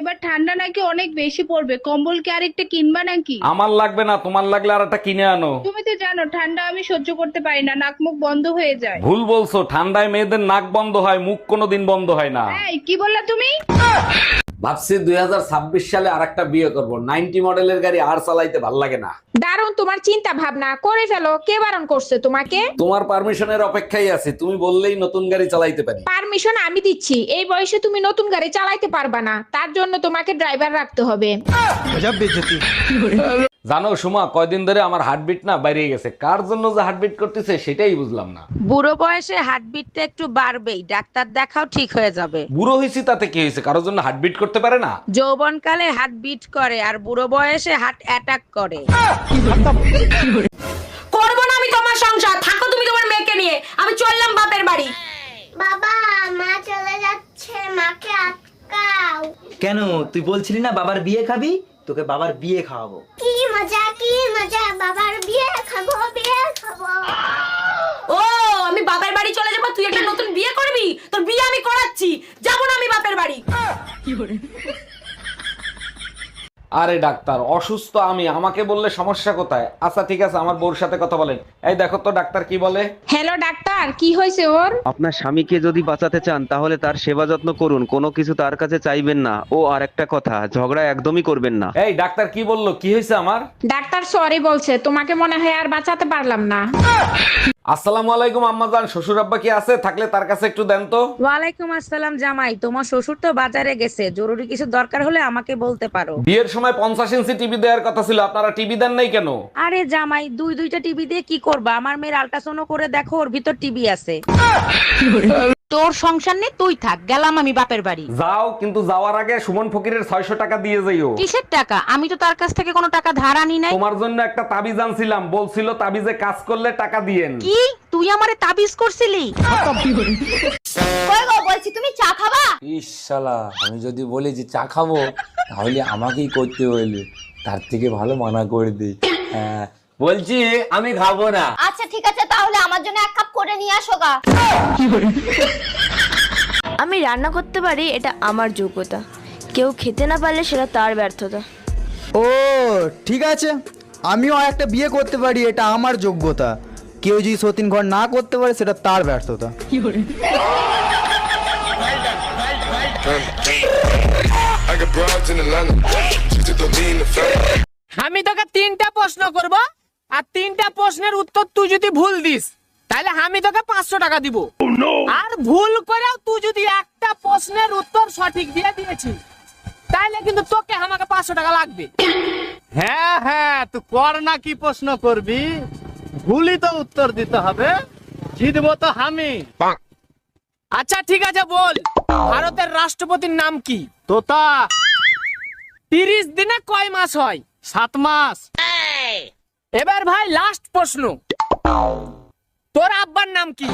এবার ঠান্ডা নাকি অনেক বেশি পড়বে, কম্বল কি আরেকটা কিনবা নাকি? আমার লাগবে না, তোমার লাগলে আর একটা কিনে আনো। তুমি তো জানো ঠান্ডা আমি সহ্য করতে পারি না, নাক মুখ বন্ধ হয়ে যায়। ভুল বলছো, ঠান্ডায় মেয়েদের নাক বন্ধ হয়, মুখ কোনোদিন বন্ধ হয় না। এই কি বললা তুমি? ভাবছি 2026 সালে আরেকটা বিয়ে করব। 90 মডেলের গাড়ি আর চালাইতে ভাল লাগে না। দারুণ তোমার চিন্তা ভাবনা, করে ফেলো। কে বারণ করছে তোমাকে? তোমার পারমিশনের অপেক্ষায় আছি, তুমি বললেই নতুন গাড়ি চালাইতে পারি। পারমিশন আমি দিচ্ছি। এই বয়সে তুমি নতুন গাড়ি চালাইতে পারবা না, তার জন্য তোমাকে ড্রাইভার রাখতে হবে। জানো সুমা, কয়দিন ধরে আমার হার্টবিট না বাইরে গেছে। কার জন্য যে হার্টবিট করতেছে সেটাই বুঝলাম না। বুড়ো বয়সে হার্টবিটটা একটু বাড়বেই, ডাক্তার দেখাও, ঠিক হয়ে যাবে। বুড়ো হয়েছি তাতে কি হয়েছে? কারোর জন্য হার্টবিট করতে পারে না? যৌবনকালে হার্টবিট করে আর বুড়ো বয়সে হার্ট অ্যাটাক করে। করবো না আমি তোমার সংসার, থাকো তুমি তোমার মেয়েকে নিয়ে, আমি চললাম বাপের বাড়ি। বাবা, মা চলে যাচ্ছে, মাকে আটকাও। কেন, তুই বলছিলি না বাবার বিয়ে খাবি? তোকে বাবার বিয়ে খাওয়াবো। কি মজা, বাবার বিয়ে খাবো। ও, আমি বাপের বাড়ি চলে যাবো, তুই একটা নতুন বিয়ে করবি? তোর বিয়ে আমি করাচ্ছি, যাবো না আমি বাপের বাড়ি। আরে ডাক্তার, অসুস্থ আমি, আমাকে বললে সমস্যা কোথায়? আচ্ছা ঠিক আছে, আমার বউর সাথে কথা বলেন। এই দেখো তো ডাক্তার কি বলে। হ্যালো ডাক্তার, কি হয়েছে ওর? আপনার স্বামীকে যদি বাঁচাতে চান তাহলে তার সেবা যত্ন করুন, কোনো কিছু তার কাছে চাইবেন না। ও আরেকটা কথা, ঝগড়া একদমই করবেন না। এই ডাক্তার কি বললো, কি হয়েছে আমার? ডাক্তার সরি বলছে, তোমাকে মনে হয় আর বাঁচাতে পারলাম না। আসসালামু আলাইকুম আম্মাজান, শ্বশুর আব্বা কি আছে? থাকলে তার কাছে একটু দেন তো। ওয়ালাইকুম আসসালাম জামাই, তোমার শ্বশুর তো বাজারে গেছে, জরুরি কিছু দরকার হলে আমাকে বলতে পারো। বিয়ের সময় 50 ইঞ্চি টিভি দেওয়ার কথা ছিল, আপনারা টিভি দেন নাই কেন? আরে জামাই, দুইটা টিভি দিয়ে কি করবা? আমার মেয়ের আল্ট্রাসাউন্ড করে দেখো, ওর ভিতর টিভি আছে। তোর সংসার নেই, তুই থাক, গেলাম আমি বাপের বাড়ি। যাও, কিন্তু যাওয়ার আগে সুমন ফকিরের 600 টাকা দিয়ে যাইও। কিসের টাকা? আমি তো তার কাছ থেকে কোনো টাকা ধার আনি নাই। তোমার জন্য একটা তাবিজ আনছিলাম, বলছিল তাবিজে কাজ করলে টাকা দিয়েন। কি, তুই আমারে তাবিজ করছিলি? কই গো, বলছি তুমি চা খাবা? ইস শালা, আমি যদি বলি যে চা খাবো তাহলে আমাকেই করতে হইলে, তার থেকে ভালো মানা করে দিই। হ্যাঁ, বলছি আমি খাবো না। আচ্ছা ঠিক আছে, তাহলে আমার জন্য এক কাপ করে নিয়ে আসো গা। আমি রান্না করতে পারি, এটা আমার যোগ্যতা। কেউ খেতে না পারলে সেটা তার ব্যর্থতা। ও ঠিক আছে, আমিও একটা বিয়ে করতে পারি, এটা আমার যোগ্যতা। কেউ যদি সতীন ঘর না করতে পারে সেটা তার ব্যর্থতা। আমি তোকে 3টা প্রশ্ন করব, আর 3টা প্রশ্নের উত্তর তুই যদি ভুল দিস তাহলে আমি তোকে 500 টাকা দিব। আর ভুল করেও তুই যদি একটা প্রশ্নের উত্তর সঠিক দিয়ে দিয়েছিস তাহলে কিন্তু তোকে আমাকে 500 টাকা লাগবে। হ্যাঁ হ্যাঁ, তুই কর না, কি প্রশ্ন করবি? ভুলই তো উত্তর দিতে হবে, জিতবো তো আমি। আচ্ছা ঠিক আছে, বল, ভারতের রাষ্ট্রপতির নাম কি? তোতা। 30 দিনে কয় মাস হয়? 7 মাস। এবার ভাই লাস্ট প্রশ্ন, তোর আব্বার নাম কি?